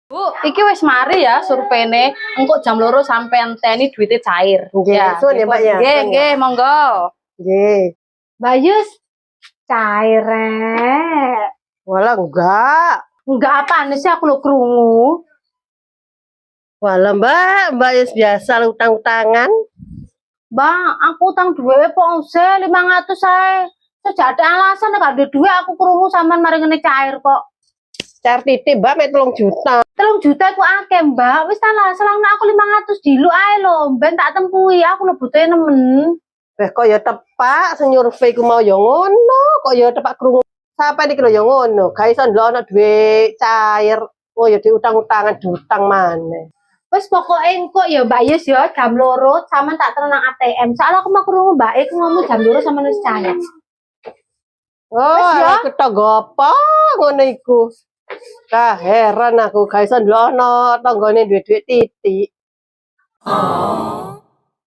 Bu, iki wis mari ya survene. Engko jam 2 sampai enteni duitnya cair. Nggih, sun ya, Mbak ya. Nggih, nggih, monggo. Nggih. Mbak Yus, cair rek. Walah enggak. Enggak apaan sih aku lo krungu. Walah Mbak ya biasa utang-utangan. Bang, aku utang duwe ponse 500 saya. Sejak ada alasan nek ada duit aku krungu sampean mari ngene cair kok. Cair titik Mbak mek 3 juta. 3 juta ku akeh, Mbak. Wis ta lah, selangna aku 500 dilu ae lho, ben tak tempui. Aku lho butuhe nemen. Kok ya tepak sing nyurvei ku mau ya ngono, kok ya tepak krungu. Sampai iki lho ya ngono, ga iso ndelokno duit cair. Oh ya diutang-utangan diutang maneh. Wes pokoknya engko ya Mbak Yus ya jam 2 sama tak terus nang ATM. Soalnya aku mau krungu Mbak aku ngomong jam 2 sama wis cair. Oh, ya? aku tok gopo ngono iku. Heran aku ga iso ndelokno tanggane duit-duit titik.